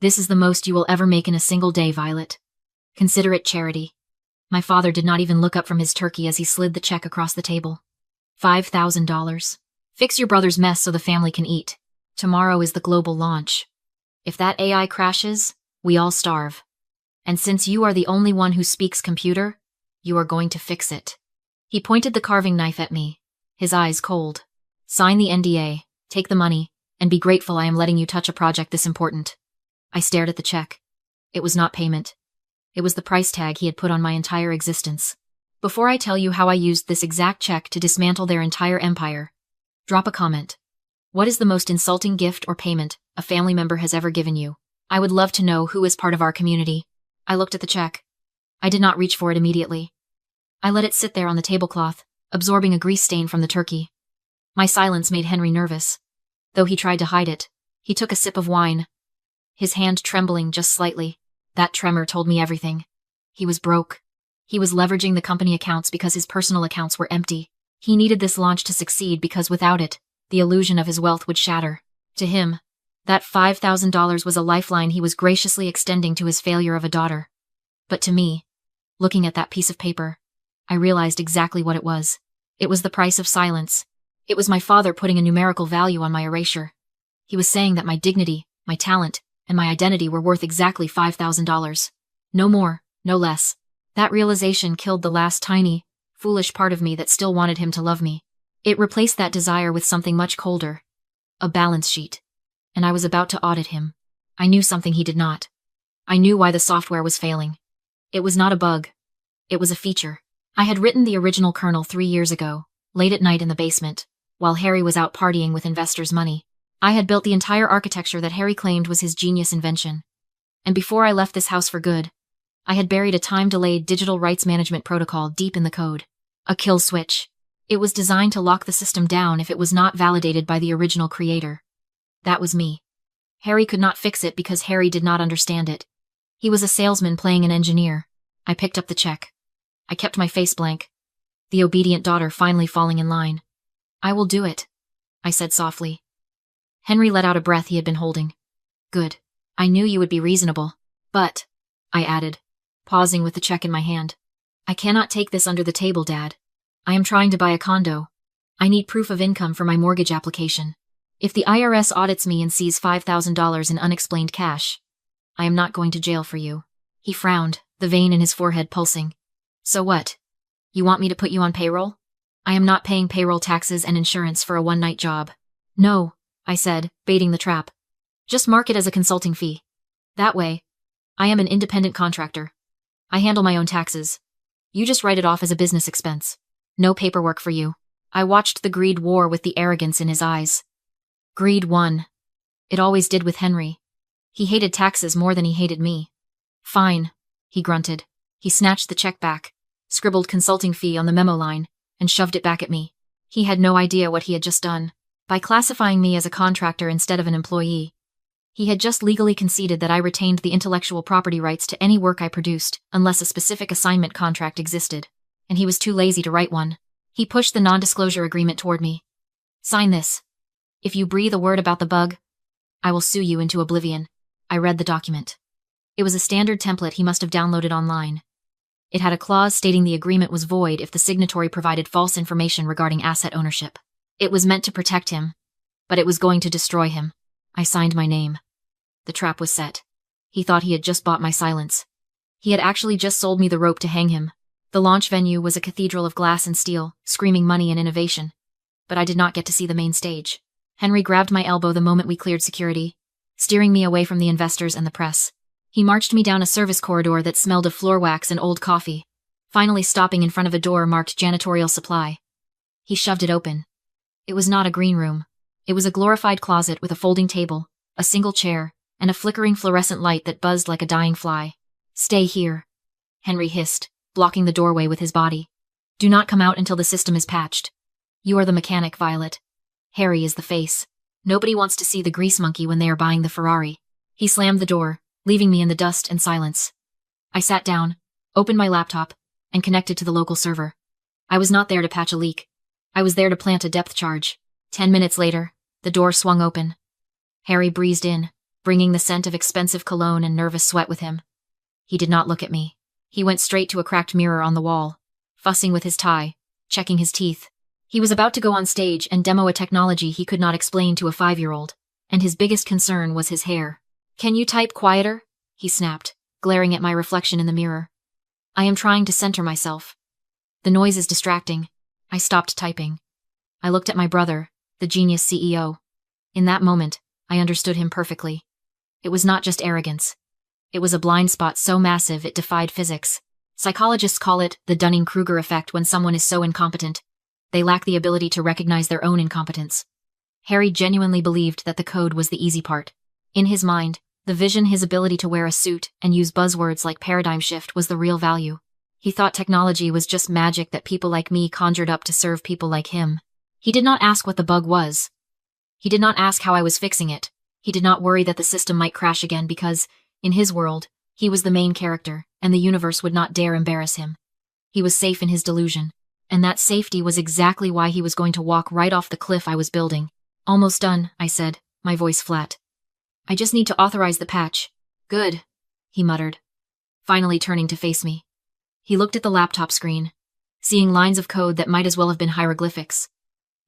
This is the most you will ever make in a single day, Violet. Consider it charity. My father did not even look up from his turkey as he slid the check across the table. $5,000. Fix your brother's mess so the family can eat. Tomorrow is the global launch. If that AI crashes, we all starve. And since you are the only one who speaks computer, you are going to fix it. He pointed the carving knife at me, his eyes cold. Sign the NDA, take the money, and be grateful I am letting you touch a project this important. I stared at the check. It was not payment. It was the price tag he had put on my entire existence. Before I tell you how I used this exact check to dismantle their entire empire, drop a comment. What is the most insulting gift or payment a family member has ever given you? I would love to know who is part of our community. I looked at the check. I did not reach for it immediately. I let it sit there on the tablecloth, absorbing a grease stain from the turkey. My silence made Henry nervous. Though he tried to hide it, he took a sip of wine, his hand trembling just slightly. That tremor told me everything. He was broke. He was leveraging the company accounts because his personal accounts were empty. He needed this launch to succeed because without it, the illusion of his wealth would shatter. To him, that $5,000 was a lifeline he was graciously extending to his failure of a daughter. But to me, looking at that piece of paper, I realized exactly what it was. It was the price of silence. It was my father putting a numerical value on my erasure. He was saying that my dignity, my talent, and my identity were worth exactly $5,000. No more, no less. That realization killed the last tiny, foolish part of me that still wanted him to love me. It replaced that desire with something much colder. A balance sheet. And I was about to audit him. I knew something he did not. I knew why the software was failing. It was not a bug. It was a feature. I had written the original kernel 3 years ago, late at night in the basement, while Harry was out partying with investors' money. I had built the entire architecture that Harry claimed was his genius invention. And before I left this house for good, I had buried a time-delayed digital rights management protocol deep in the code. A kill switch. It was designed to lock the system down if it was not validated by the original creator. That was me. Harry could not fix it because Harry did not understand it. He was a salesman playing an engineer. I picked up the check. I kept my face blank. The obedient daughter finally falling in line. I will do it, I said softly. Henry let out a breath he had been holding. Good. I knew you would be reasonable. But, I added, pausing with the check in my hand, I cannot take this under the table, Dad. I am trying to buy a condo. I need proof of income for my mortgage application. If the IRS audits me and sees $5,000 in unexplained cash, I am not going to jail for you. He frowned, the vein in his forehead pulsing. So what? You want me to put you on payroll? I am not paying payroll taxes and insurance for a one-night job. No, I said, baiting the trap. Just mark it as a consulting fee. That way, I am an independent contractor. I handle my own taxes. You just write it off as a business expense. No paperwork for you. I watched the greed war with the arrogance in his eyes. Greed won. It always did with Henry. He hated taxes more than he hated me. Fine, he grunted. He snatched the check back, scribbled consulting fee on the memo line, and shoved it back at me. He had no idea what he had just done. By classifying me as a contractor instead of an employee, he had just legally conceded that I retained the intellectual property rights to any work I produced, unless a specific assignment contract existed, and he was too lazy to write one. He pushed the non-disclosure agreement toward me. Sign this. If you breathe a word about the bug, I will sue you into oblivion. I read the document. It was a standard template he must have downloaded online. It had a clause stating the agreement was void if the signatory provided false information regarding asset ownership. It was meant to protect him, but it was going to destroy him. I signed my name. The trap was set. He thought he had just bought my silence. He had actually just sold me the rope to hang him. The launch venue was a cathedral of glass and steel, screaming money and innovation. But I did not get to see the main stage. Henry grabbed my elbow the moment we cleared security, steering me away from the investors and the press. He marched me down a service corridor that smelled of floor wax and old coffee, finally stopping in front of a door marked janitorial supply. He shoved it open. It was not a green room. It was a glorified closet with a folding table, a single chair, and a flickering fluorescent light that buzzed like a dying fly. Stay here, Henry hissed, blocking the doorway with his body. Do not come out until the system is patched. You are the mechanic, Violet. Harry is the face. Nobody wants to see the grease monkey when they are buying the Ferrari. He slammed the door, leaving me in the dust and silence. I sat down, opened my laptop, and connected to the local server. I was not there to patch a leak. I was there to plant a depth charge. 10 minutes later, the door swung open. Harry breezed in, bringing the scent of expensive cologne and nervous sweat with him. He did not look at me. He went straight to a cracked mirror on the wall, fussing with his tie, checking his teeth. He was about to go on stage and demo a technology he could not explain to a 5-year-old, and his biggest concern was his hair. "Can you type quieter?" he snapped, glaring at my reflection in the mirror. "I am trying to center myself. The noise is distracting." I stopped typing. I looked at my brother, the genius CEO. In that moment, I understood him perfectly. It was not just arrogance. It was a blind spot so massive it defied physics. Psychologists call it the Dunning-Kruger effect when someone is so incompetent. They lack the ability to recognize their own incompetence. Harry genuinely believed that the code was the easy part. In his mind, the vision, his ability to wear a suit and use buzzwords like paradigm shift was the real value. He thought technology was just magic that people like me conjured up to serve people like him. He did not ask what the bug was. He did not ask how I was fixing it. He did not worry that the system might crash again because, in his world, he was the main character, and the universe would not dare embarrass him. He was safe in his delusion, and that safety was exactly why he was going to walk right off the cliff I was building. "Almost done," I said, my voice flat. "I just need to authorize the patch." "Good," he muttered, finally turning to face me. He looked at the laptop screen, seeing lines of code that might as well have been hieroglyphics.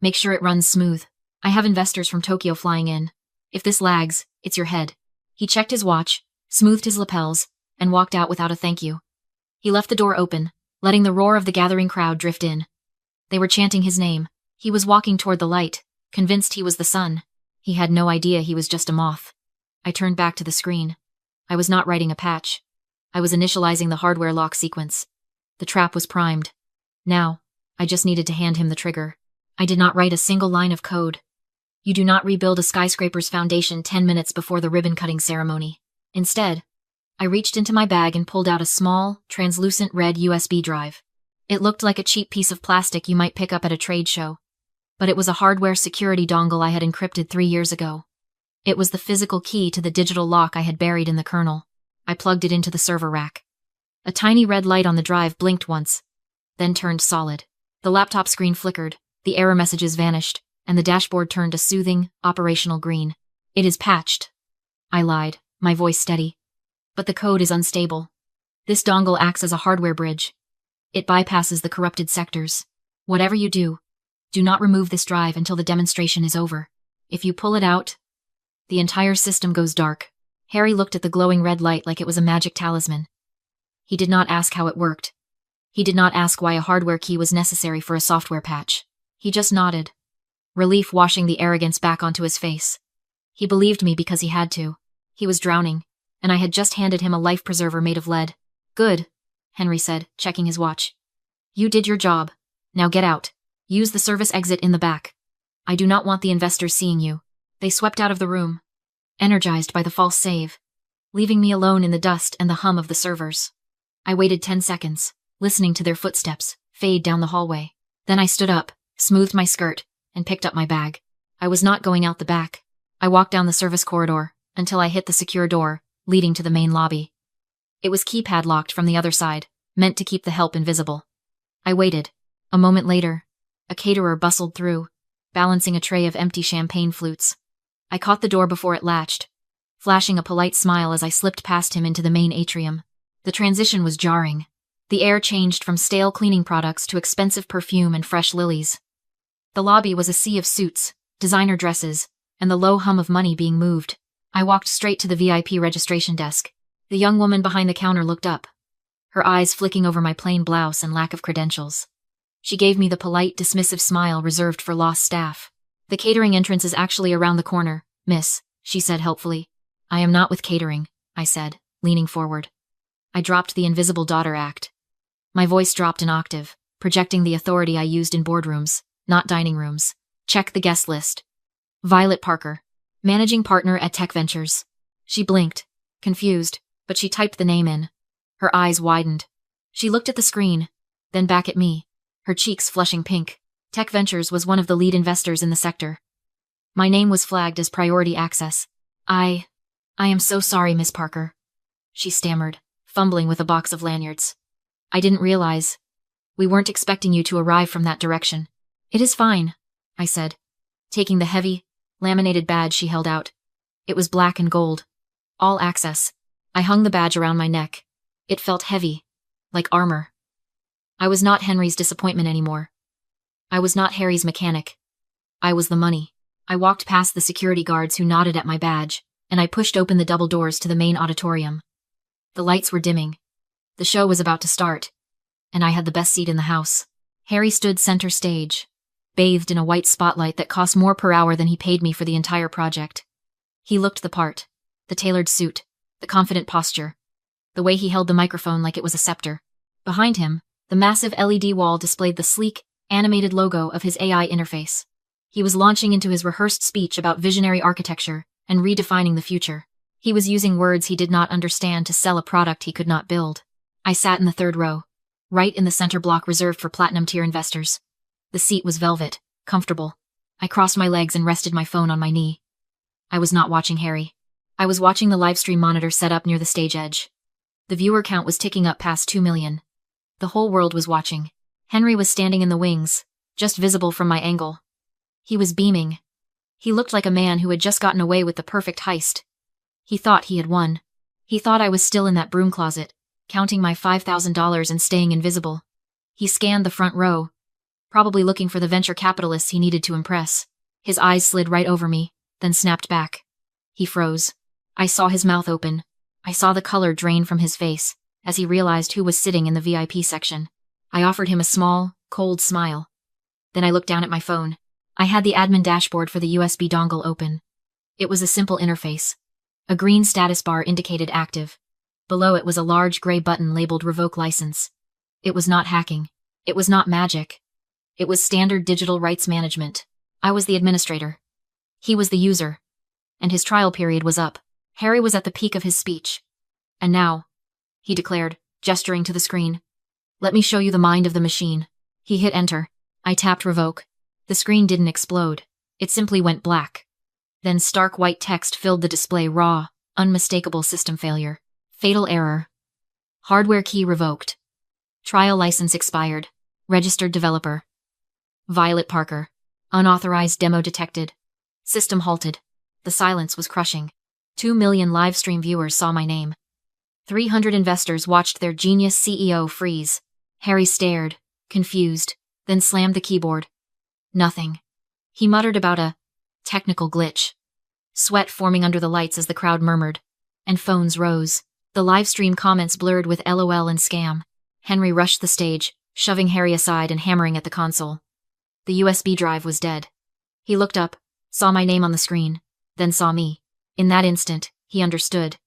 "Make sure it runs smooth. I have investors from Tokyo flying in. If this lags, it's your head." He checked his watch, smoothed his lapels, and walked out without a thank you. He left the door open, letting the roar of the gathering crowd drift in. They were chanting his name. He was walking toward the light, convinced he was the sun. He had no idea he was just a moth. I turned back to the screen. I was not writing a patch. I was initializing the hardware lock sequence. The trap was primed. Now, I just needed to hand him the trigger. I did not write a single line of code. You do not rebuild a skyscraper's foundation 10 minutes before the ribbon-cutting ceremony. Instead, I reached into my bag and pulled out a small, translucent red USB drive. It looked like a cheap piece of plastic you might pick up at a trade show, but it was a hardware security dongle I had encrypted 3 years ago. It was the physical key to the digital lock I had buried in the kernel. I plugged it into the server rack. A tiny red light on the drive blinked once, then turned solid. The laptop screen flickered, the error messages vanished, and the dashboard turned a soothing, operational green. "It is patched," I lied, my voice steady. "But the code is unstable. This dongle acts as a hardware bridge. It bypasses the corrupted sectors. Whatever you do, do not remove this drive until the demonstration is over. If you pull it out, the entire system goes dark." Harry looked at the glowing red light like it was a magic talisman. He did not ask how it worked. He did not ask why a hardware key was necessary for a software patch. He just nodded, relief washing the arrogance back onto his face. He believed me because he had to. He was drowning, and I had just handed him a life preserver made of lead. "Good," Henry said, checking his watch. "You did your job. Now get out. Use the service exit in the back. I do not want the investors seeing you." They swept out of the room, energized by the false save, leaving me alone in the dust and the hum of the servers. I waited 10 seconds, listening to their footsteps fade down the hallway. Then I stood up, smoothed my skirt, and picked up my bag. I was not going out the back. I walked down the service corridor until I hit the secure door leading to the main lobby. It was keypad locked from the other side, meant to keep the help invisible. I waited. A moment later, a caterer bustled through, balancing a tray of empty champagne flutes. I caught the door before it latched, flashing a polite smile as I slipped past him into the main atrium. The transition was jarring. The air changed from stale cleaning products to expensive perfume and fresh lilies. The lobby was a sea of suits, designer dresses, and the low hum of money being moved. I walked straight to the VIP registration desk. The young woman behind the counter looked up, her eyes flicking over my plain blouse and lack of credentials. She gave me the polite, dismissive smile reserved for lost staff. "The catering entrance is actually around the corner, miss," she said helpfully. "I am not with catering," I said, leaning forward. I dropped the invisible daughter act. My voice dropped an octave, projecting the authority I used in boardrooms, not dining rooms. "Check the guest list. Violet Parker, managing partner at Tech Ventures." She blinked, confused, but she typed the name in. Her eyes widened. She looked at the screen, then back at me, her cheeks flushing pink. Tech Ventures was one of the lead investors in the sector. My name was flagged as priority access. I am so sorry, Miss Parker," she stammered, fumbling with a box of lanyards. "I didn't realize. We weren't expecting you to arrive from that direction." "It is fine," I said, taking the heavy, laminated badge she held out. It was black and gold, All access. I hung the badge around my neck. It felt heavy, like armor. I was not Henry's disappointment anymore. I was not Harry's mechanic. I was the money. I walked past the security guards who nodded at my badge, and I pushed open the double doors to the main auditorium. The lights were dimming. The show was about to start, and I had the best seat in the house. Harry stood center stage, bathed in a white spotlight that cost more per hour than he paid me for the entire project. He looked the part. The tailored suit, the confident posture, the way he held the microphone like it was a scepter. Behind him, the massive LED wall displayed the sleek, animated logo of his AI interface. He was launching into his rehearsed speech about visionary architecture and redefining the future. He was using words he did not understand to sell a product he could not build. I sat in the third row, right in the center block reserved for platinum-tier investors. The seat was velvet, comfortable. I crossed my legs and rested my phone on my knee. I was not watching Harry. I was watching the livestream monitor set up near the stage edge. The viewer count was ticking up past 2 million. The whole world was watching. Henry was standing in the wings, just visible from my angle. He was beaming. He looked like a man who had just gotten away with the perfect heist. He thought he had won. He thought I was still in that broom closet, counting my $5,000 and staying invisible. He scanned the front row, probably looking for the venture capitalists he needed to impress. His eyes slid right over me, then snapped back. He froze. I saw his mouth open. I saw the color drain from his face as he realized who was sitting in the VIP section. I offered him a small, cold smile. Then I looked down at my phone. I had the admin dashboard for the USB dongle open. It was a simple interface. A green status bar indicated active. Below it was a large gray button labeled Revoke License. It was not hacking. It was not magic. It was standard digital rights management. I was the administrator. He was the user. And his trial period was up. Harry was at the peak of his speech. And now, he declared, gesturing to the screen. Let me show you the mind of the machine. He hit enter. I tapped revoke. The screen didn't explode. It simply went black. Then stark white text filled the display, raw, unmistakable system failure. Fatal error. Hardware key revoked. Trial license expired. Registered developer. Violet Parker. Unauthorized demo detected. System halted. The silence was crushing. 2 million live stream viewers saw my name. 300 investors watched their genius CEO freeze. Harry stared, confused, then slammed the keyboard. Nothing. He muttered about a technical glitch. Sweat forming under the lights as the crowd murmured. And phones rose. The live stream comments blurred with LOL and scam. Henry rushed the stage, shoving Harry aside and hammering at the console. The USB drive was dead. He looked up, saw my name on the screen, then saw me. In that instant, he understood.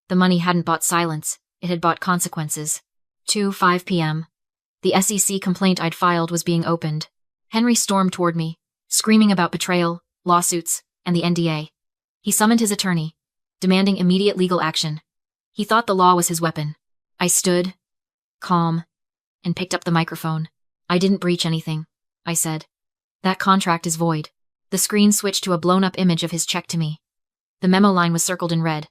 The money hadn't bought silence, it had bought consequences. 5 p.m. The SEC complaint I'd filed was being opened. Henry stormed toward me, screaming about betrayal, lawsuits, and the NDA. He summoned his attorney, demanding immediate legal action. He thought the law was his weapon. I stood, calm, and picked up the microphone. I didn't breach anything, I said. That contract is void. The screen switched to a blown-up image of his check to me. The memo line was circled in red.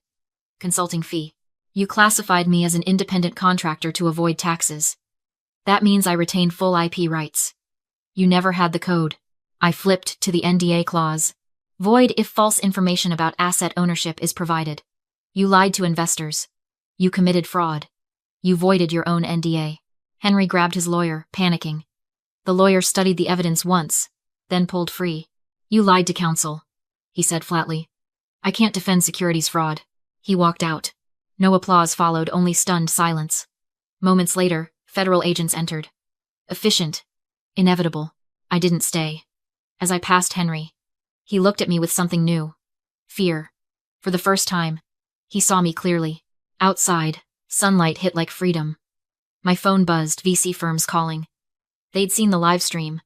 Consulting fee. You classified me as an independent contractor to avoid taxes. That means I retain full IP rights. You never had the code. I flipped to the NDA clause. Void if false information about asset ownership is provided. You lied to investors. You committed fraud. You voided your own NDA. Henry grabbed his lawyer, panicking. The lawyer studied the evidence once, then pulled free. You lied to counsel, he said flatly. I can't defend securities fraud. He walked out. No applause followed, only stunned silence. Moments later, federal agents entered. Efficient. Inevitable. I didn't stay. As I passed Henry, he looked at me with something new. Fear. For the first time, he saw me clearly. Outside, sunlight hit like freedom. My phone buzzed, VC firms calling. They'd seen the live stream.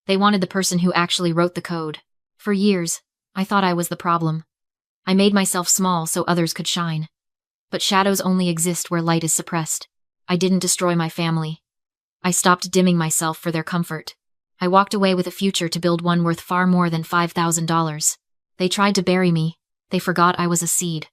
They wanted the person who actually wrote the code. For years, I thought I was the problem. I made myself small so others could shine. But shadows only exist where light is suppressed. I didn't destroy my family. I stopped dimming myself for their comfort. I walked away with a future to build one worth far more than $5,000. They tried to bury me. They forgot I was a seed.